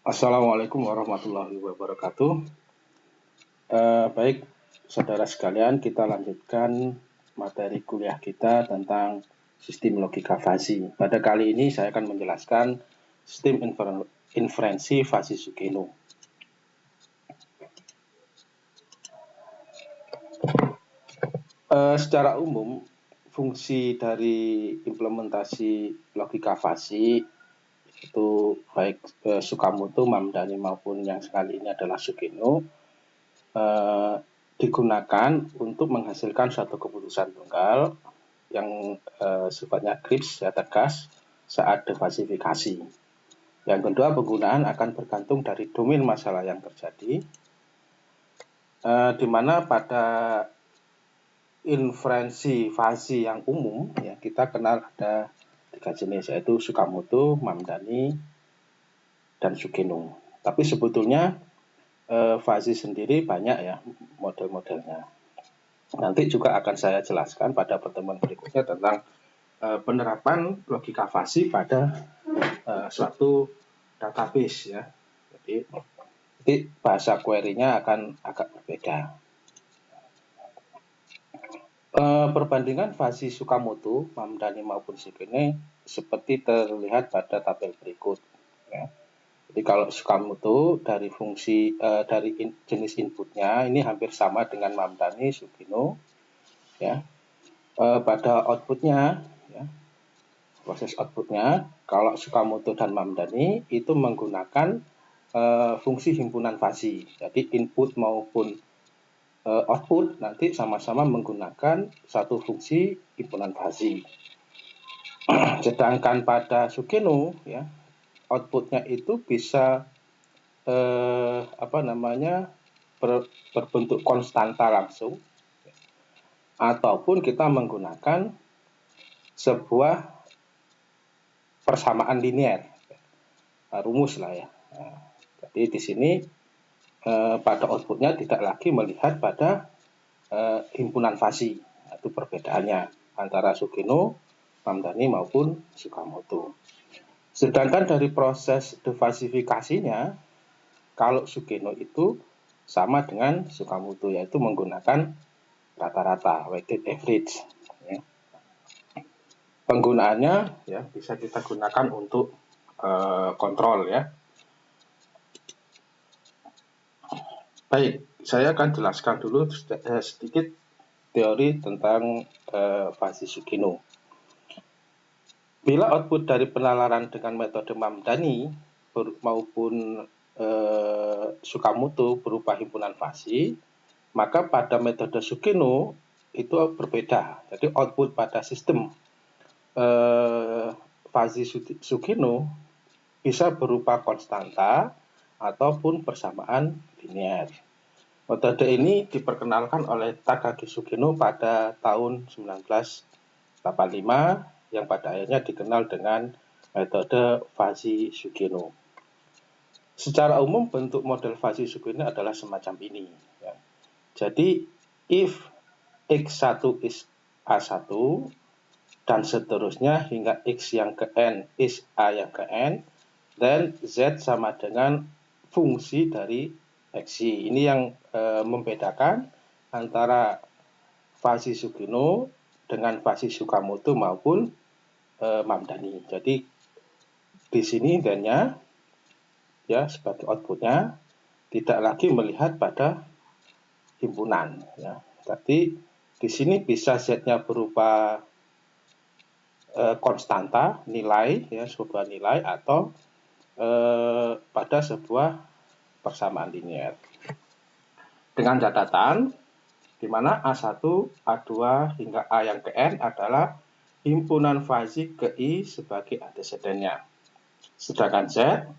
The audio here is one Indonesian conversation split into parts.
Assalamualaikum warahmatullahi wabarakatuh. Baik, saudara sekalian, kita lanjutkan materi kuliah kita tentang sistem logika fasi. Pada kali ini saya akan menjelaskan sistem inferensi fasi Sugeno. Secara umum, fungsi dari implementasi logika fasi itu baik Sukamoto, Mamdani maupun yang sekali ini adalah Sugeno digunakan untuk menghasilkan suatu keputusan tunggal yang sifatnya krips ya, tegas saat defasifikasi. Yang kedua, penggunaan akan bergantung dari domain masalah yang terjadi, di mana pada inferensi fasi yang umum ya kita kenal ada 3 jenis, yaitu Sukamoto, Mamdani, dan Sugeno. Tapi sebetulnya fasi sendiri banyak ya model-modelnya. Nanti juga akan saya jelaskan pada pertemuan berikutnya tentang penerapan logika fasi pada suatu database ya. Jadi bahasa query-nya akan agak berbeda. Perbandingan fasi Sukamoto, Mamdani maupun Sugeno seperti terlihat pada tabel berikut ya. Jadi kalau Sukamoto dari fungsi dari jenis inputnya ini hampir sama dengan Mamdani, Sugeno ya. Pada outputnya ya, proses outputnya kalau Sukamoto dan Mamdani itu menggunakan fungsi himpunan fasi. Jadi input maupun output nanti sama-sama menggunakan satu fungsi himpunan fasi. Sedangkan pada Sugeno ya, outputnya itu bisa berbentuk konstanta langsung, ataupun kita menggunakan sebuah persamaan linear, rumus lah ya. Jadi di sini pada outputnya tidak lagi melihat pada himpunan fasi. Itu perbedaannya antara Sugeno, Mamdani maupun Sukamoto. Sedangkan dari proses defasifikasinya, kalau Sugeno itu sama dengan Sukamoto, yaitu menggunakan rata-rata, weighted average. Ya. Penggunaannya ya bisa kita gunakan untuk kontrol ya. Baik, saya akan jelaskan dulu sedikit teori tentang fasi Sugeno. Bila output dari penalaran dengan metode Mamdani maupun Sukamoto berupa himpunan fasi, maka pada metode Sugeno itu berbeda. Jadi output pada sistem fasi Sugeno bisa berupa konstanta ataupun persamaan linear. Metode ini diperkenalkan oleh Takagi Sugeno pada tahun 1985 yang pada akhirnya dikenal dengan metode fasi Sugeno. Secara umum bentuk model fasi Sugeno adalah semacam ini ya. Jadi if x1 is a1 dan seterusnya hingga x yang ke n is a yang ke n, then z sama dengan fungsi dari xy. Ini yang membedakan antara fasi Sugeno dengan fasi Sukamoto maupun Mamdani. Jadi di sini then-nya ya sebagai outputnya tidak lagi melihat pada himpunan ya. Tapi di sini bisa z-nya berupa konstanta nilai ya, sebuah nilai atau pada sebuah persamaan linear. Dengan catatan di mana A1, A2 hingga A yang ke N adalah himpunan fasi ke I sebagai antecedennya. Sedangkan Z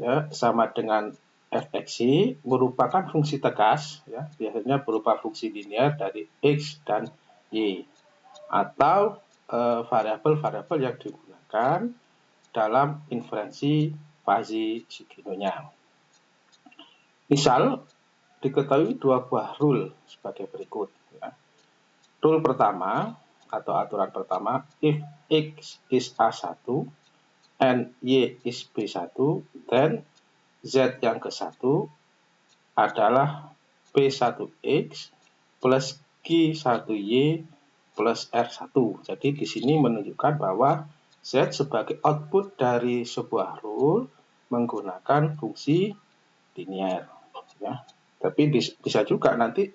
ya sama dengan fxy merupakan fungsi tegas ya, biasanya berupa fungsi linear dari x dan y atau variabel-variabel yang digunakan dalam inferensi fasi Sugeno-nya. Misal diketahui dua buah rule sebagai berikut ya. Rule pertama atau aturan pertama, if x is a1 and y is b1, then Z yang ke-1 adalah P1X plus Q1Y plus R1. Jadi di sini menunjukkan bahwa Z sebagai output dari sebuah rule menggunakan fungsi linier. Ya. Tapi bisa juga nanti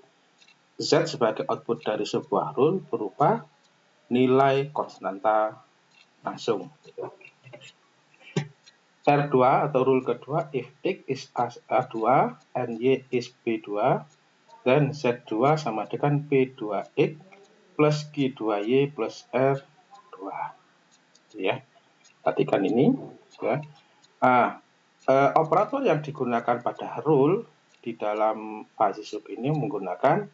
Z sebagai output dari sebuah rule berupa nilai konstanta langsung. R2 atau rule kedua, if X is A2 and Y is B2, dan Z2 sama dengan P2X plus Q2Y plus R2. Ya, perhatikan ini. Ya. Operator yang digunakan pada rule di dalam fuzzy soup ini menggunakan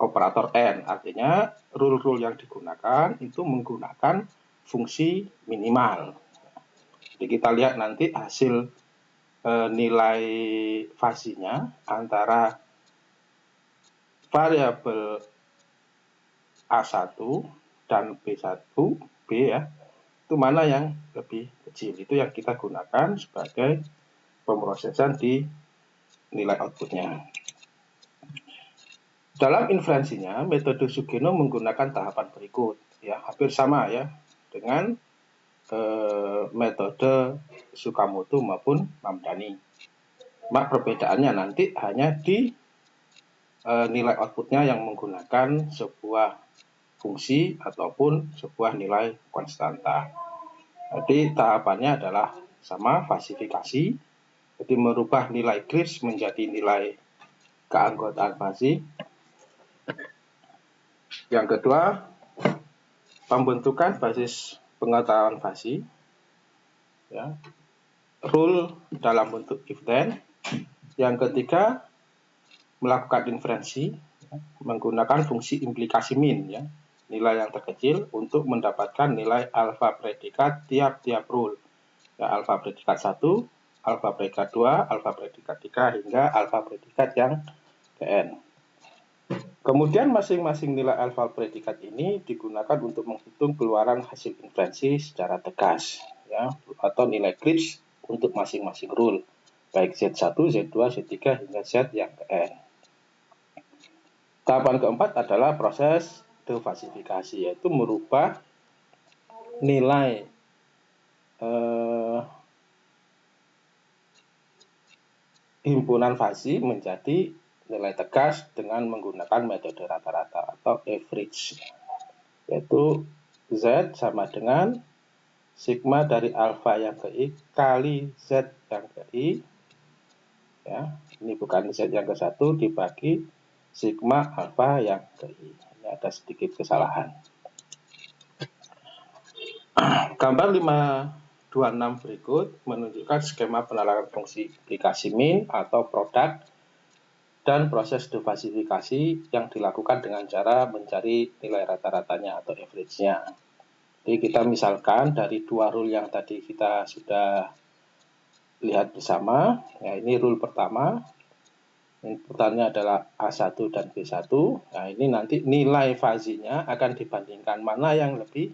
operator N. Artinya rule-rule yang digunakan itu menggunakan fungsi minimal. Jadi kita lihat nanti hasil nilai fuzzy-nya antara variabel A1 dan B1, B ya, itu mana yang lebih kecil. Itu yang kita gunakan sebagai pemrosesan di nilai outputnya. Dalam inferensinya, metode Sugeno menggunakan tahapan berikut, ya, hampir sama ya dengan metode Tsukamoto maupun Mamdani. Perbedaannya nanti hanya di nilai outputnya yang menggunakan sebuah fungsi ataupun sebuah nilai konstanta. Jadi tahapannya adalah sama, falsifikasi. Jadi merubah nilai Crisp menjadi nilai keanggotaan fuzzy. Yang kedua, pembentukan basis pengetahuan fuzzy. Ya. Rule dalam bentuk if then. Yang ketiga, melakukan inferensi ya, menggunakan fungsi implikasi min ya, nilai yang terkecil untuk mendapatkan nilai alfa predikat tiap-tiap rule. Ya, alfa predikat 1, alfa predikat 2, alfa predikat 3 hingga alfa predikat yang ke n. Kemudian masing-masing nilai alfa predikat ini digunakan untuk menghitung keluaran hasil inferensi secara tegas ya, atau nilai Crisp untuk masing-masing rule, baik Z1, Z2, Z3 hingga Z yang ke n. Tahapan keempat adalah proses defalsifikasi, yaitu merubah nilai himpunan fuzzy menjadi nilai tegas dengan menggunakan metode rata-rata atau average, yaitu Z sama dengan sigma dari alfa yang ke I kali Z yang ke I ya, ini bukan Z yang ke-1 dibagi sigma alfa yang ke I. Ini ada sedikit kesalahan. Gambar 526 berikut menunjukkan skema penalaran fungsi implikasi min atau produk dan proses defalsifikasi yang dilakukan dengan cara mencari nilai rata-ratanya atau average-nya. Jadi kita misalkan dari dua rule yang tadi kita sudah lihat bersama, ya ini rule pertama, inputannya adalah A1 dan B1. Nah ini nanti nilai fuzzy-nya akan dibandingkan mana yang lebih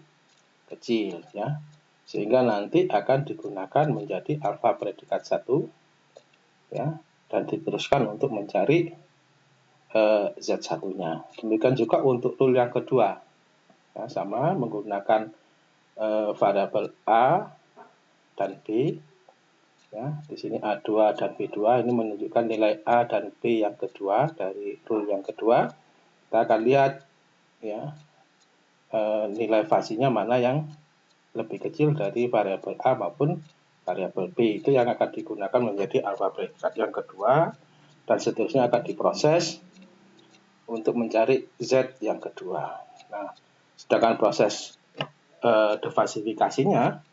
kecil ya, sehingga nanti akan digunakan menjadi alfa predikat 1 ya, dan diteruskan untuk mencari Z1-nya. Demikian juga untuk rule yang kedua ya, sama menggunakan variabel A dan B ya, di sini A2 dan B2 ini menunjukkan nilai A dan B yang kedua dari rule yang kedua. Kita akan lihat ya nilai fuzzy-nya mana yang lebih kecil dari variabel A maupun variabel B, itu yang akan digunakan menjadi alfa predikat yang kedua, dan seterusnya akan diproses untuk mencari Z yang kedua. Nah, sedangkan proses defalsifikasinya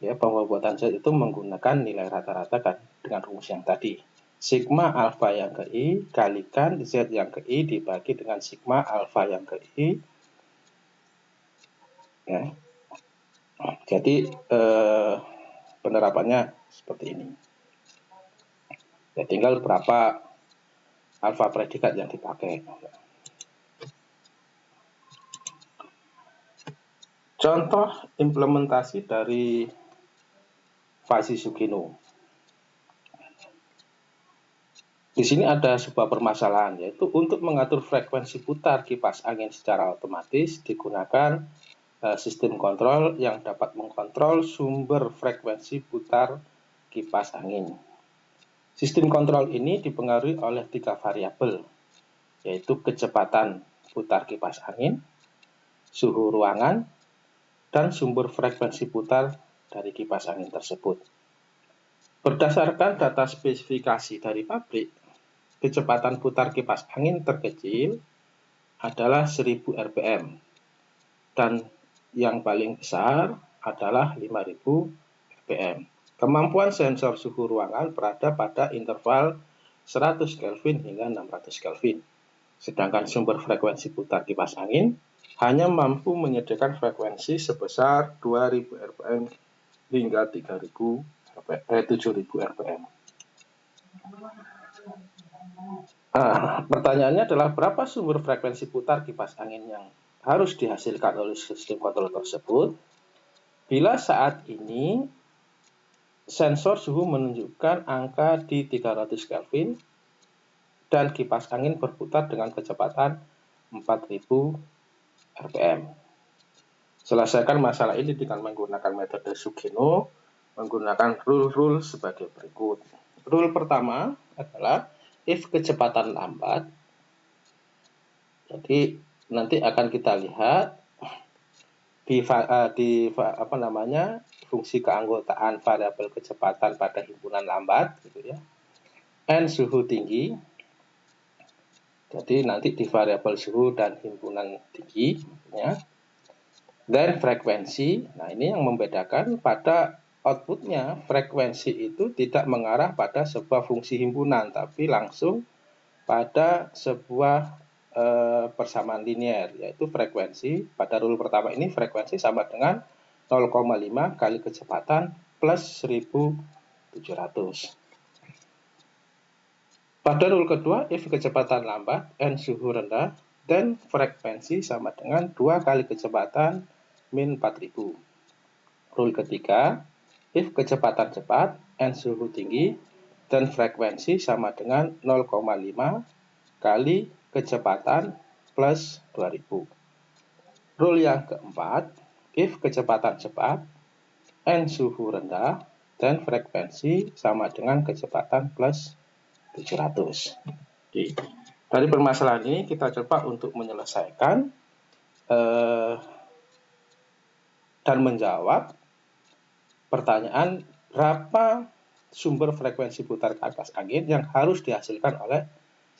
ya, pembuatan Z itu menggunakan nilai rata-rata kan dengan rumus yang tadi. Sigma alfa yang ke I kalikan Z yang ke I dibagi dengan sigma alfa yang ke I ya. Jadi penerapannya seperti ini. Ya, tinggal berapa alfa predikat yang dipakai. Contoh implementasi dari fuzzy Sugeno. Di sini ada sebuah permasalahan, yaitu untuk mengatur frekuensi putar kipas angin secara otomatis digunakan sistem kontrol yang dapat mengkontrol sumber frekuensi putar kipas angin. Sistem kontrol ini dipengaruhi oleh 3 variabel, yaitu kecepatan putar kipas angin, suhu ruangan, dan sumber frekuensi putar dari kipas angin tersebut. Berdasarkan data spesifikasi dari pabrik, kecepatan putar kipas angin terkecil adalah 1000 rpm dan yang paling besar adalah 5000 rpm. Kemampuan sensor suhu ruangan berada pada interval 100 Kelvin hingga 600 Kelvin. Sedangkan sumber frekuensi putar kipas angin hanya mampu menyediakan frekuensi sebesar 2000 rpm hingga 7000 rpm. Pertanyaannya adalah berapa sumber frekuensi putar kipas angin yang harus dihasilkan oleh sistem kontrol tersebut bila saat ini sensor suhu menunjukkan angka di 300 Kelvin dan kipas angin berputar dengan kecepatan 4000 rpm. Selesaikan masalah ini dengan menggunakan metode Sugeno, menggunakan rule sebagai berikut. Rule pertama adalah if kecepatan lambat. Jadi nanti akan kita lihat di fungsi keanggotaan variabel kecepatan pada himpunan lambat, gitu ya. N suhu tinggi. Jadi nanti di variabel suhu dan himpunan tinggi, ya. Dan frekuensi. Nah, ini yang membedakan pada outputnya, frekuensi itu tidak mengarah pada sebuah fungsi himpunan, tapi langsung pada sebuah persamaan linear, yaitu frekuensi. Pada rule pertama ini frekuensi sama dengan 0,5 kali kecepatan plus 1700. Pada rule kedua, if kecepatan lambat, N suhu rendah, dan frekuensi sama dengan 2 kali kecepatan min 4000. Rule ketiga, if kecepatan cepat, N suhu tinggi, dan frekuensi sama dengan 0,5 kali kecepatan plus 2000. Rule yang keempat, if kecepatan cepat, N suhu rendah, dan frekuensi sama dengan kecepatan plus 700. Jadi, dari permasalahan ini kita coba untuk menyelesaikan dan menjawab pertanyaan berapa sumber frekuensi putar kipas angin yang harus dihasilkan oleh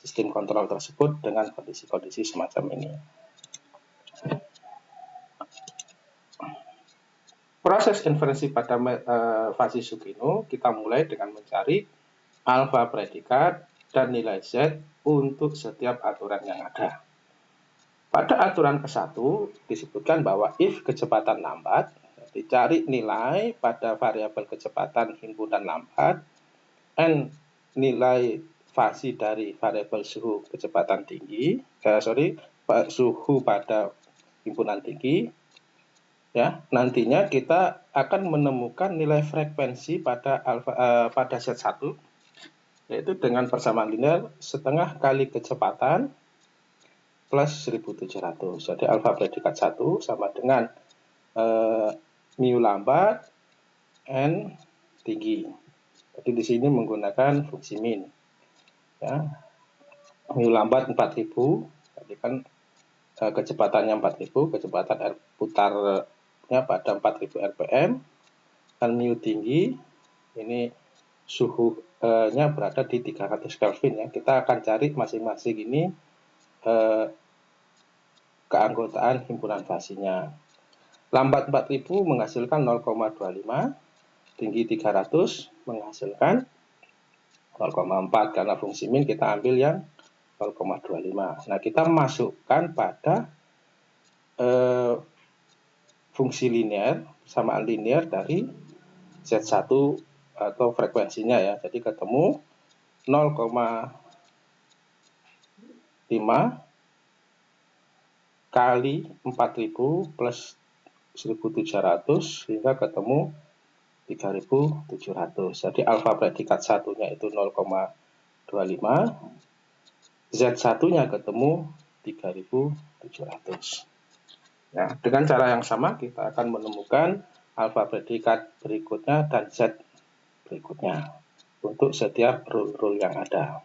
sistem kontrol tersebut dengan kondisi-kondisi semacam ini. Proses inferensi pada fasi Sugeno kita mulai dengan mencari alfa predikat dan nilai Z untuk setiap aturan yang ada. Pada aturan ke-1 disebutkan bahwa if kecepatan lambat, dicari nilai pada variabel kecepatan himpunan lambat, N nilai fasi dari variabel suhu kecepatan tinggi, suhu pada himpunan tinggi. Ya, nantinya kita akan menemukan nilai frekuensi pada pada Z1, yaitu dengan persamaan linear setengah kali kecepatan plus 1700. Jadi alfa predikat 1 sama dengan mu lambat N tinggi. Jadi di sini menggunakan fungsi min. Ya. Mu lambat 4000, tadi kan kecepatannya 4000, kecepatan putarnya pada 4000 rpm, dan mu tinggi ini suhunya berada di 300 Kelvin, ya. Kita akan cari masing-masing ini keanggotaan himpunan fasinya. Lambat 4000 menghasilkan 0,25, tinggi 300 menghasilkan 0,4, karena fungsi min kita ambil yang 0,25. Nah, kita masukkan pada fungsi linear, persamaan linear dari Z1 atau frekuensinya, ya. Jadi ketemu 0,5 kali 4000 plus 1700 hingga ketemu 3700. Jadi alfa predikat satunya itu 0,25 Z1-nya ketemu 3700. Ya, dengan cara yang sama kita akan menemukan alfa predikat berikutnya dan Z berikutnya untuk setiap rule yang ada.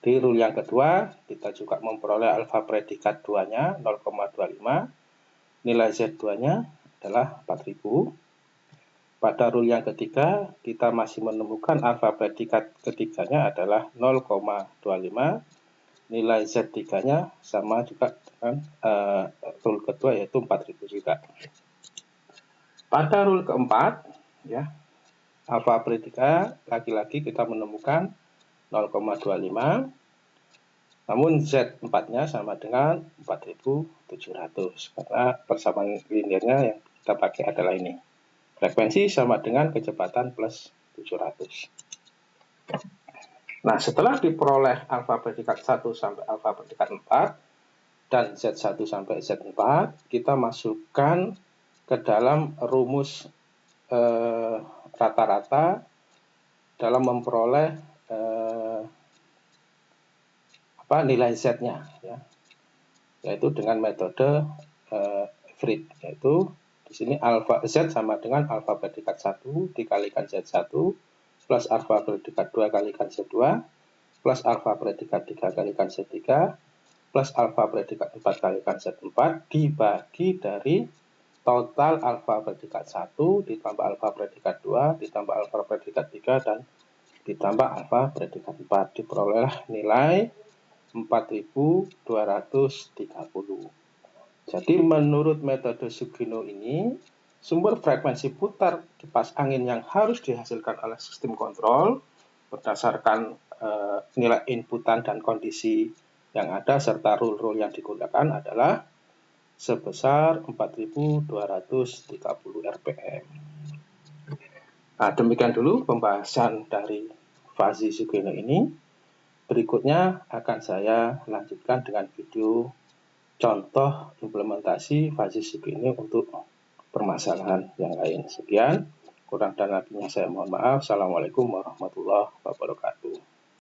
Di rule yang kedua, kita juga memperoleh alfa predikat 2-nya 0,25. Nilai Z2-nya adalah 4000. Pada rule yang ketiga, kita masih menemukan alfa predikat ketiganya adalah 0,25. Nilai Z3-nya sama juga dengan rule kedua, yaitu 4000 juga. Pada rule keempat, ya, alfa predikat lagi-lagi kita menemukan 0,25. Namun Z4-nya sama dengan 4700 karena persamaan linearnya yang kita pakai adalah ini. Frekuensi sama dengan kecepatan plus 700. Nah, setelah diperoleh alfa predikat 1 sampai alfa predikat 4 dan Z1 sampai Z4, kita masukkan ke dalam rumus rata-rata dalam memperoleh nilai Z-nya, ya, yaitu dengan metode Freed, yaitu di sini alfa Z sama dengan alfa predikat 1 dikalikan Z1 plus alfa predikat 2 kalikan Z2 plus alfa predikat 3 kalikan Z3 plus alfa predikat 4 kalikan Z4 dibagi dari total alfa predikat 1 ditambah alfa predikat 2 ditambah alfa predikat 3 dan ditambah alfa predikat 4, diperolehlah nilai 4230. Jadi menurut metode Sugino ini, sumber frekuensi putar kipas angin yang harus dihasilkan oleh sistem kontrol berdasarkan nilai inputan dan kondisi yang ada serta rule-rule yang digunakan adalah sebesar 4230 rpm. Nah, demikian dulu pembahasan dari fuzzy Sugino ini. Berikutnya akan saya lanjutkan dengan video contoh implementasi fuzzy Sugino untuk permasalahan yang lain. Sekian, kurang dan lebihnya saya mohon maaf. Assalamualaikum warahmatullahi wabarakatuh.